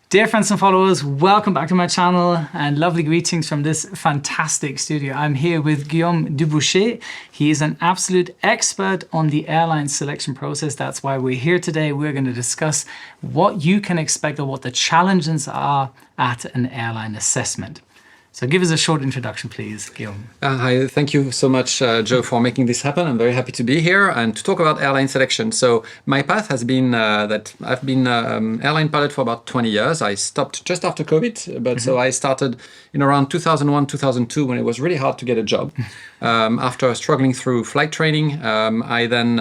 Dear friends and followers, welcome back to my channel and lovely greetings from this fantastic studio. I'm here with Guillaume Duboucher. He is an absolute expert on the airline selection process. That's why we're here today. We're going to discuss what you can expect or what the challenges are at an airline assessment. So give us a short introduction, please, Guillaume. Hi, thank you so much, Joe, for making this happen. I'm very happy to be here and to talk about airline selection. So my path has been that I've been airline pilot for about 20 years. I stopped just after COVID, but so I started in around 2001, 2002 when it was really hard to get a job. After struggling through flight training, I then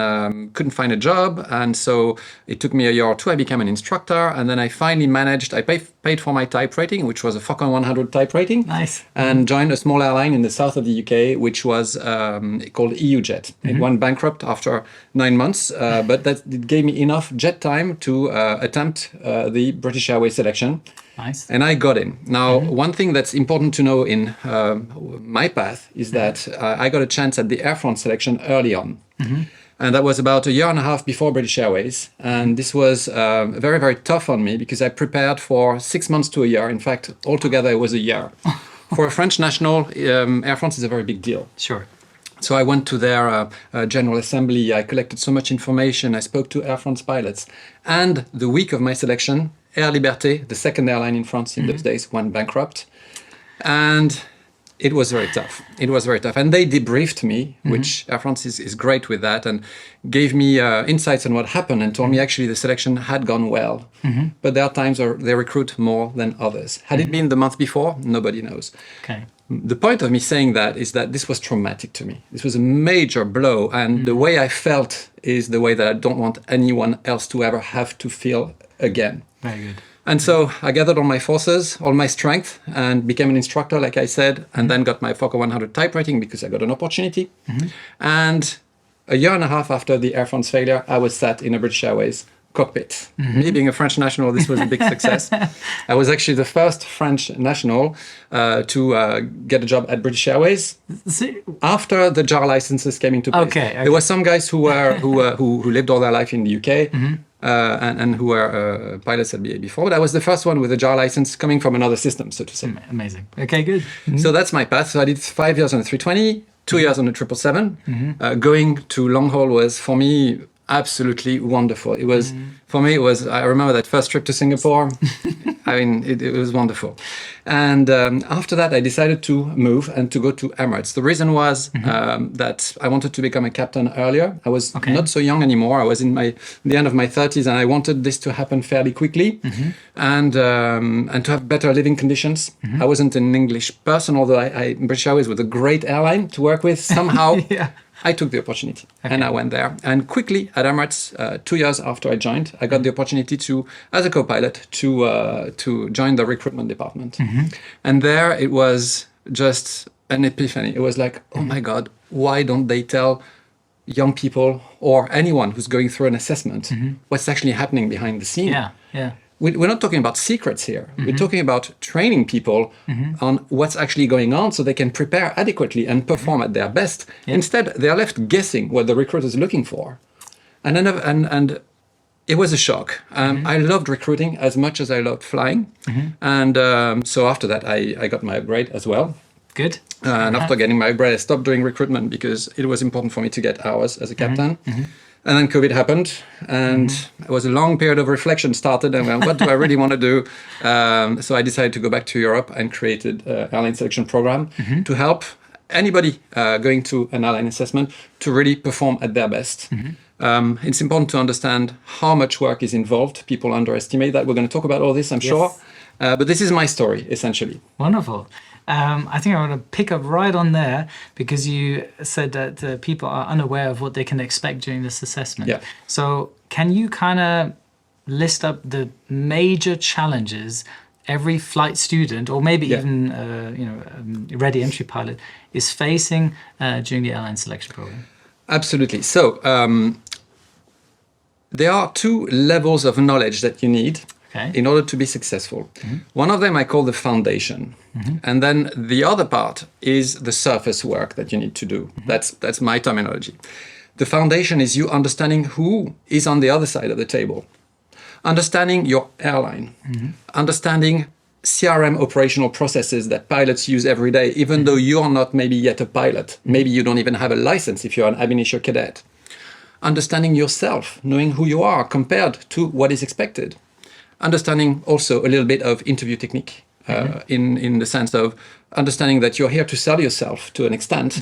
couldn't find a job. And so it took me a year or two. I became an instructor. And then I finally managed, I paid for my type rating, which was a Falcon 100 type rating. Nice. And joined a small airline in the south of the UK, which was called EUJet. It went bankrupt after 9 months, but it gave me enough jet time to attempt the British Airways selection. Nice. And I got in. Now, one thing that's important to know in my path is that I got a chance at the Air France selection early on. And that was about a year and a half before British Airways. And this was very, very tough on me because I prepared for 6 months to a year. In fact, altogether, it was a year. For a French national, Air France is a very big deal. Sure. So I went to their General Assembly. I collected so much information. I spoke to Air France pilots. And the week of my selection, Air Liberté, the second airline in France in those days, went bankrupt. And it was very tough. It was very tough. And they debriefed me, which Air France is great with that, and gave me insights on what happened and told me actually the selection had gone well. But there are times where they recruit more than others. Had it been the month before, nobody knows. Okay. The point of me saying that is that this was traumatic to me. This was a major blow. And the way I felt is the way that I don't want anyone else to ever have to feel again. Very good. And so I gathered all my forces, all my strength, and became an instructor, like I said, and then got my Falcon 100 type rating because I got an opportunity. And a year and a half after the Air France failure, I was sat in a British Airways cockpit. Me being a French national, this was a big success. I was actually the first French national to get a job at British Airways after the JAR licenses came into place. Okay. There were some guys who lived all their life in the UK. And who were pilots at BA before. But I was the first one with a JAR license coming from another system, so to say. Amazing. Okay, good. So that's my path. So I did 5 years on the 320, 2 years on the 777. Going to long haul was, for me, absolutely wonderful. It was, for me, it was, I remember that first trip to Singapore. I mean, it was wonderful. And after that, I decided to move and to go to Emirates. The reason was that I wanted to become a captain earlier. I was not so young anymore. I was in the end of my 30s, and I wanted this to happen fairly quickly and to have better living conditions. I wasn't an English person, although British Airways was a great airline to work with. Somehow, I took the opportunity and I went there. And quickly at Emirates, 2 years after I joined, I got the opportunity to, as a co-pilot, to join the recruitment department. And there it was just an epiphany. It was like, oh my God, why don't they tell young people or anyone who's going through an assessment what's actually happening behind the scene? We're not talking about secrets here. We're talking about training people on what's actually going on so they can prepare adequately and perform at their best. Instead, they're left guessing what the recruiter is looking for. And it was a shock. I loved recruiting as much as I loved flying. And so after that, I got my upgrade as well. Good. And after getting my upgrade, I stopped doing recruitment because it was important for me to get hours as a captain. And then COVID happened, and it was a long period of reflection started. And went, what do I really want to do? So I decided to go back to Europe and created an airline selection program to help anybody going to an airline assessment to really perform at their best. It's important to understand how much work is involved. People underestimate that. We're going to talk about all this, I'm sure. But this is my story, essentially. Wonderful. I think I want to pick up right on there because you said that people are unaware of what they can expect during this assessment. So can you kind of list up the major challenges every flight student, or maybe even ready entry pilot, is facing during the airline selection program? Absolutely. So there are two levels of knowledge that you need in order to be successful. One of them I call the foundation. And then the other part is the surface work that you need to do. That's my terminology. The foundation is you understanding who is on the other side of the table. Understanding your airline, understanding CRM operational processes that pilots use every day, even though you're not maybe yet a pilot. Maybe you don't even have a license if you're an ab initio cadet. Understanding yourself, knowing who you are compared to what is expected. Understanding also a little bit of interview technique, in the sense of understanding that you're here to sell yourself to an extent,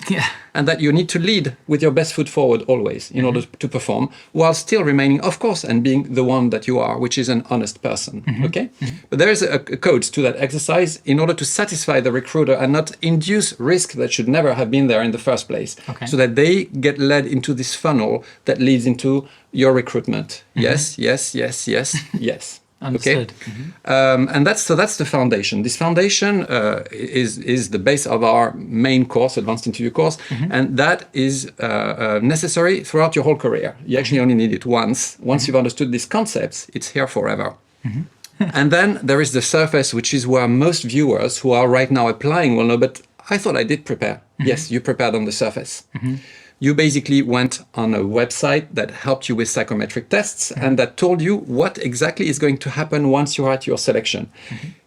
and that you need to lead with your best foot forward always in order to perform, while still remaining, of course, and being the one that you are, which is an honest person. Okay? But there is a code to that exercise in order to satisfy the recruiter and not induce risk that should never have been there in the first place, so that they get led into this funnel that leads into your recruitment. Yes, yes, yes, yes, yes. Understood. Okay, and that's the foundation. This foundation is the base of our main course, advanced interview course, and that is necessary throughout your whole career. You actually only need it once. Once you've understood these concepts, it's here forever. And then there is the surface, which is where most viewers who are right now applying will know, but I thought I did prepare. Yes, you prepared on the surface. You basically went on a website that helped you with psychometric tests and that told you what exactly is going to happen once you're at your selection.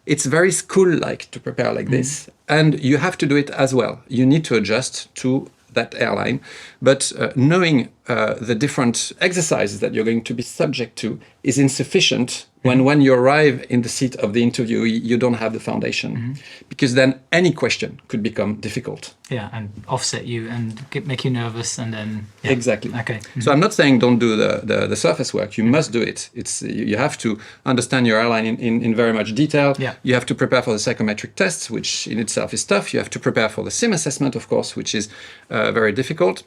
It's very school-like to prepare like this, and you have to do it as well. You need to adjust to that airline, but knowing the different exercises that you're going to be subject to is insufficient when you arrive in the seat of the interview, you don't have the foundation, because then any question could become difficult. Yeah, and offset you and make you nervous, and then exactly. Okay. So I'm not saying don't do the surface work. You must do it. It's you have to understand your airline in very much detail. You have to prepare for the psychometric tests, which in itself is tough. You have to prepare for the sim assessment, of course, which is very difficult.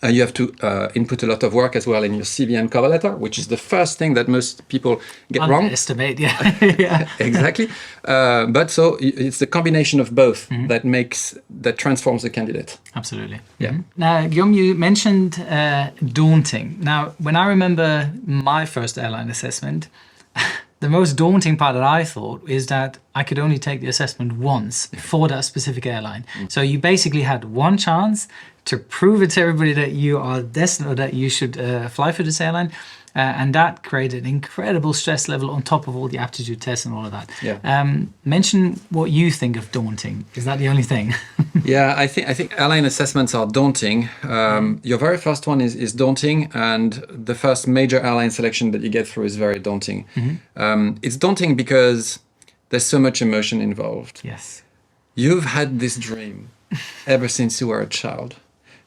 You have to input a lot of work as well in your CV and cover letter, which is the first thing that most people get wrong. Underestimate, yeah. Exactly. But so it's the combination of both that transforms the candidate. Absolutely. Yeah. Now, Guillaume, you mentioned daunting. Now, when I remember my first airline assessment, the most daunting part that I thought is that I could only take the assessment once for that specific airline. So you basically had one chance to prove it to everybody that you are destined or that you should fly for this airline. And that created an incredible stress level on top of all the aptitude tests and all of that. Mention what you think of daunting. Is that the only thing? I think airline assessments are daunting. Your very first one is daunting, and the first major airline selection that you get through is very daunting. It's daunting because there's so much emotion involved. Yes. You've had this dream ever since you were a child.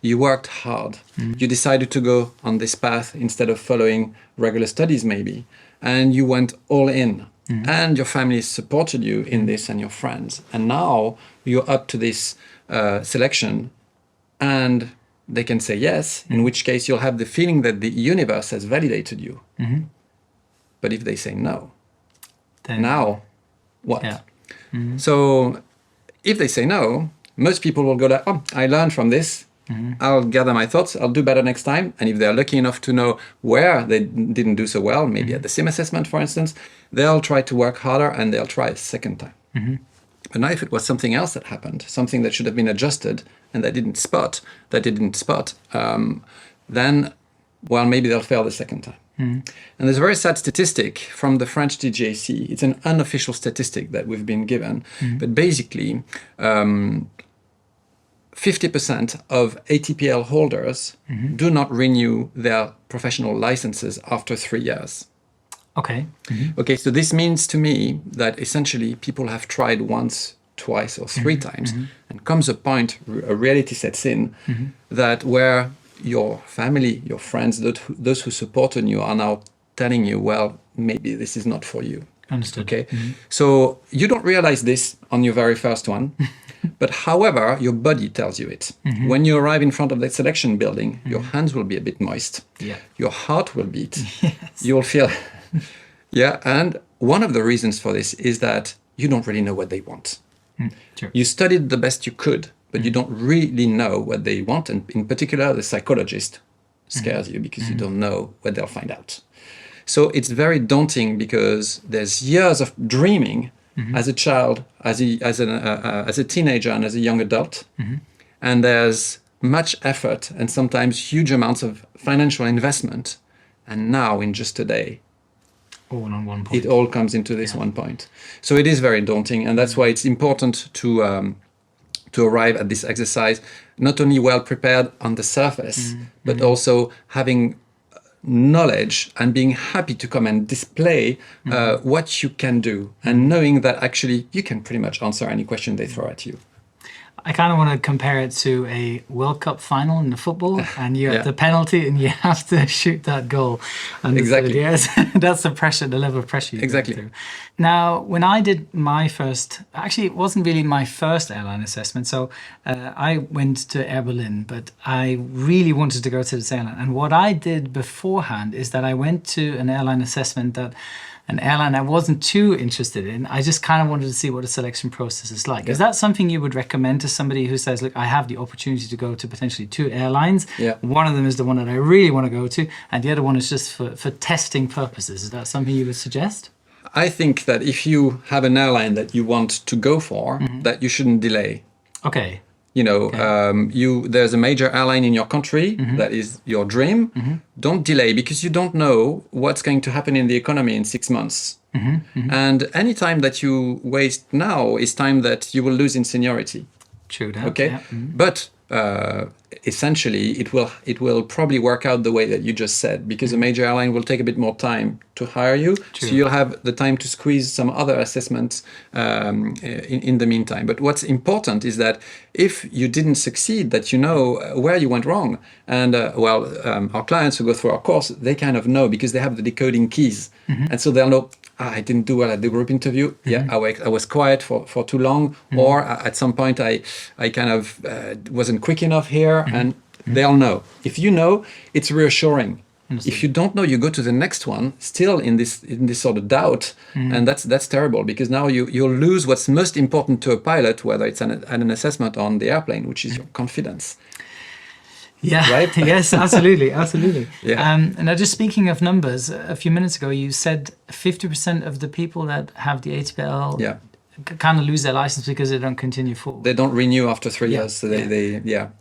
You worked hard. You decided to go on this path instead of following regular studies maybe. And you went all in. And your family supported you in this, and your friends. And now you're up to this selection, and they can say yes, in which case you'll have the feeling that the universe has validated you. But if they say no, then now what? So if they say no, most people will go like, oh, I learned from this. I'll gather my thoughts, I'll do better next time. And if they're lucky enough to know where they didn't do so well, maybe at the sim assessment, for instance, they'll try to work harder and they'll try a second time. But now if it was something else that happened, something that should have been adjusted and they didn't spot, then, well, maybe they'll fail the second time. And there's a very sad statistic from the French DGAC. It's an unofficial statistic that we've been given. But basically, 50% of ATPL holders do not renew their professional licenses after 3 years. Okay. Okay, so this means to me that essentially people have tried once, twice, or three times, and comes a point, a reality sets in, that where your family, your friends, those who supported you are now telling you, well, maybe this is not for you. Understood. Okay, so you don't realize this on your very first one. But however, your body tells you it. When you arrive in front of that selection building, your hands will be a bit moist. Your heart will beat. You'll feel... and one of the reasons for this is that you don't really know what they want. Sure. You studied the best you could, but you don't really know what they want. And in particular, the psychologist scares you because you don't know what they'll find out. So it's very daunting because there's years of dreaming as a child, as a teenager, and as a young adult. And there's much effort and sometimes huge amounts of financial investment. And now, in just a day, All on one point. It all comes into this one point. So it is very daunting, and that's why it's important to arrive at this exercise not only well prepared on the surface, but also having knowledge and being happy to come and display what you can do, and knowing that actually you can pretty much answer any question they throw at you. I kind of want to compare it to a World Cup final in the football, and you have the penalty, and you have to shoot that goal. Exactly. Yes, that's the pressure, the level of pressure you go through. Now, when I did my first, actually, it wasn't really my first airline assessment. So I went to Air Berlin, but I really wanted to go to this airline. And what I did beforehand is that I went to an airline assessment that an airline I wasn't too interested in. I just kind of wanted to see what the selection process is like. Is that something you would recommend to somebody who says, look, I have the opportunity to go to potentially 2 airlines. One of them is the one that I really want to go to, and the other one is just for testing purposes. Is that something you would suggest? I think that if you have an airline that you want to go for, that you shouldn't delay. Okay. You know, there's a major airline in your country that is your dream. Don't delay, because you don't know what's going to happen in the economy in 6 months. And any time that you waste now is time that you will lose in seniority. True that. Okay, but essentially it will probably work out the way that you just said, because a major airline will take a bit more time to hire you. So you'll have the time to squeeze some other assessments in the meantime. But what's important is that if you didn't succeed, that you know where you went wrong. And our clients who go through our course, they kind of know, because they have the decoding keys. And so they'll know, I didn't do well at the group interview. I was quiet for too long, or at some point I kind of wasn't quick enough here, and they'll know. If you know, it's reassuring. If you don't know, you go to the next one still in this sort of doubt, and that's terrible, because now you'll lose what's most important to a pilot, whether it's an assessment on the airplane, which is your confidence. Yeah, right? Yes, absolutely, absolutely. And now, just speaking of numbers, a few minutes ago, you said 50% of the people that have the ATPL kind of lose their license because they don't continue forward. They don't renew after 3 years. So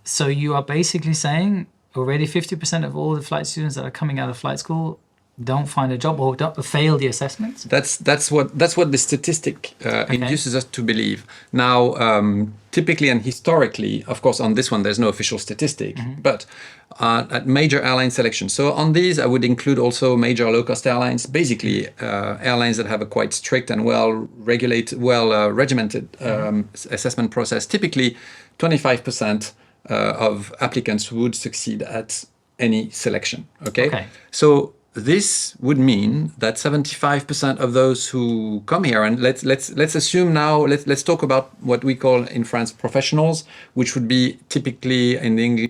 So you are basically saying already 50% of all the flight students that are coming out of flight school don't find a job or don't fail the assessments? That's what the statistic induces us to believe. Now, typically and historically, of course, on this one there's no official statistic, but at major airline selection. So on these, I would include also major low-cost airlines, basically airlines that have a quite strict and well-regulated, regimented assessment process. Typically, 25% of applicants would succeed at any selection. Okay. So this would mean that 75% of those who come here, and let's assume now, let's talk about what we call in France professionals, which would be typically in the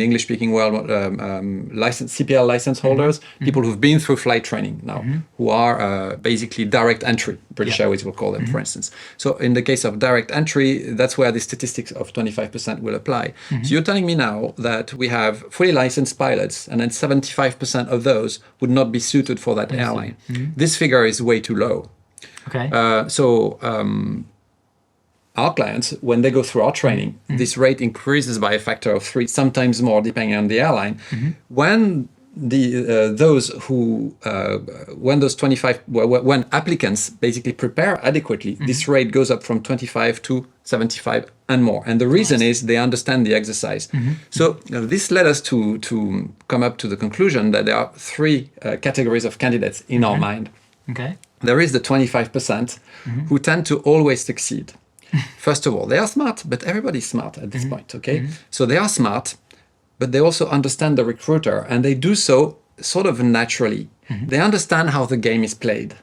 English-speaking world CPL license holders, people who've been through flight training now, who are basically direct entry. British Airways will call them, for instance. So in the case of direct entry, that's where the statistics of 25% will apply. So you're telling me now that we have fully licensed pilots, and then 75% of those would not be suited for that airline. This figure is way too low. Okay. Our clients, when they go through our training, this rate increases by a factor of 3, sometimes more, depending on the airline. When when applicants basically prepare adequately, this rate goes up from 25 to 75 and more. And the reason is they understand the exercise. So this led us to come up to the conclusion that there are 3 categories of candidates in our mind. Okay. There is the 25% who tend to always succeed. First of all, they are smart, but everybody's smart at this point, okay? So they are smart, but they also understand the recruiter, and they do so sort of naturally. They understand how the game is played.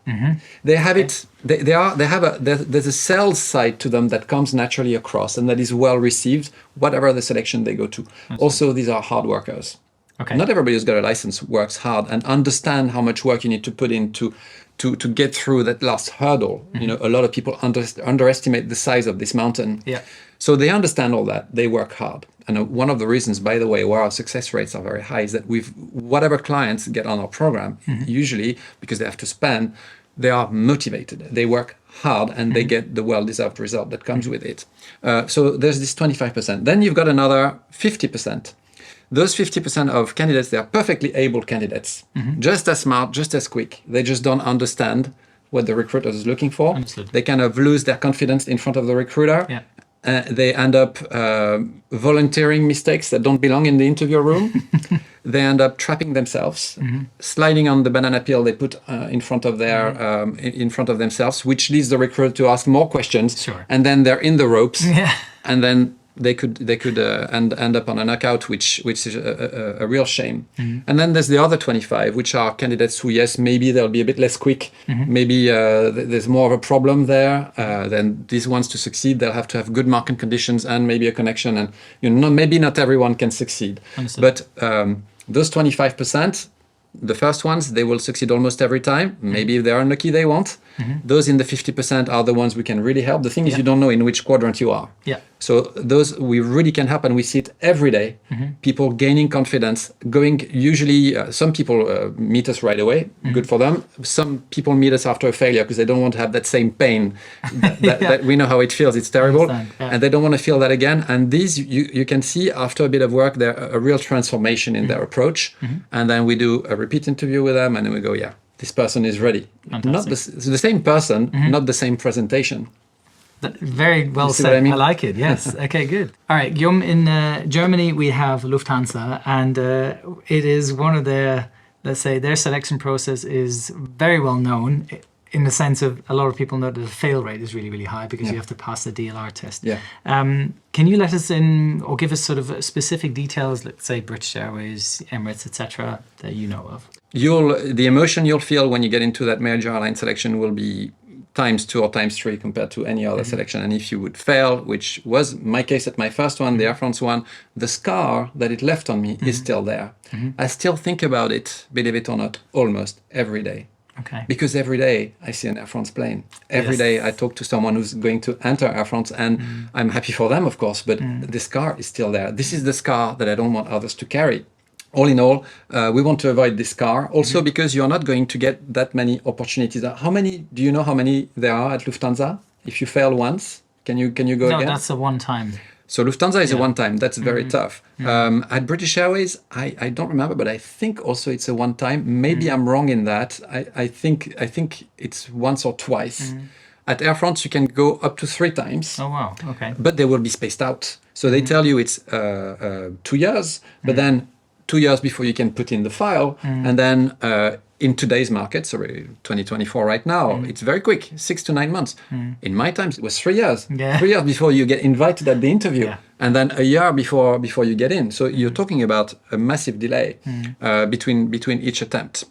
They have it. There's a sales side to them that comes naturally across, and that is well received, whatever the selection they go to. Also, these are hard workers. Okay. Not everybody who's got a license works hard and understand how much work you need to put into to get through that last hurdle. You know, a lot of people underestimate the size of this mountain. So they understand all that. They work hard. And one of the reasons, by the way, why our success rates are very high is that whatever clients get on our program, usually because they have to spend, they are motivated. They work hard and they get the well-deserved result that comes with it. So there's this 25%. Then you've got another 50%. those 50% of candidates, they are perfectly able candidates, just as smart, just as quick. They just don't understand what the recruiter is looking for. Understood. They kind of lose their confidence in front of the recruiter. Yeah. They end up volunteering mistakes that don't belong in the interview room. They end up trapping themselves, sliding on the banana peel they put in front of their in front of themselves, which leads the recruiter to ask more questions. Sure. And then they're in the ropes. Yeah. And then they could end up on a knockout, which is a real shame. And then there's the other 25, which are candidates who, yes, maybe they'll be a bit less quick. Maybe there's more of a problem there. Then these ones to succeed, they'll have to have good market conditions and maybe a connection. And maybe not everyone can succeed. Understood. But those 25%, the first ones, they will succeed almost every time. Maybe if they are unlucky, they won't. Those in the 50% are the ones we can really help. The thing is, you don't know in which quadrant you are. Yeah. So those we really can help, and we see it every day. People gaining confidence, going. Usually, some people meet us right away. Good for them. Some people meet us after a failure because they don't want to have that same pain. That we know how it feels. It's terrible, and they don't want to feel that again. And these you can see after a bit of work, there a real transformation in their approach. And then we do a repeat interview with them, and then we go, yeah, this person is ready. Fantastic. Not the same person, not the same presentation. Very well said. What I mean? I like it. Yes. Okay, good. All right, Guillaume, in Germany, we have Lufthansa, and it is one of their, let's say, their selection process is very well known in the sense of a lot of people know that the fail rate is really, really high because you have to pass the DLR test. Yeah. Can you let us in or give us sort of specific details, let's say British Airways, Emirates, etc., that you know of? The emotion you'll feel when you get into that major airline selection will be ×2 or ×3 compared to any other selection. And if you would fail, which was my case at my first one, the Air France one, the scar that it left on me is still there. I still think about it, believe it or not, almost every day. Okay. Because every day I see an Air France plane. Every day I talk to someone who's going to enter Air France, and I'm happy for them, of course, but the scar is still there. This is the scar that I don't want others to carry. All in all, we want to avoid this scar. Also because you're not going to get that many opportunities. Do you know how many there are at Lufthansa? If you fail once, can you go again? No, that's a one-time. So Lufthansa is a one-time. That's very tough. At British Airways, I don't remember, but I think also it's a one-time. Maybe I'm wrong in that. I think it's once or twice. At Air France, you can go up to 3 times. Oh, wow. Okay. But they will be spaced out. So they tell you it's 2 years, but then 2 years before you can put in the file. And then in today's market, so 2024 right now, it's very quick, 6 to 9 months. In my times, it was 3 years. Yeah. 3 years before you get invited at the interview. Yeah. And then a year before you get in. So you're talking about a massive delay between each attempt.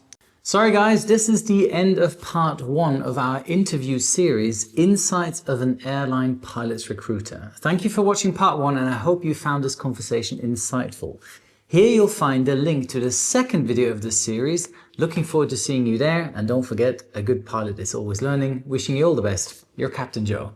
Sorry guys, this is the end of part 1 of our interview series, Insights of an Airline Pilot's Recruiter. Thank you for watching part 1, and I hope you found this conversation insightful. Here you'll find a link to the second video of this series. Looking forward to seeing you there, and don't forget, a good pilot is always learning. Wishing you all the best. Your Captain Joe.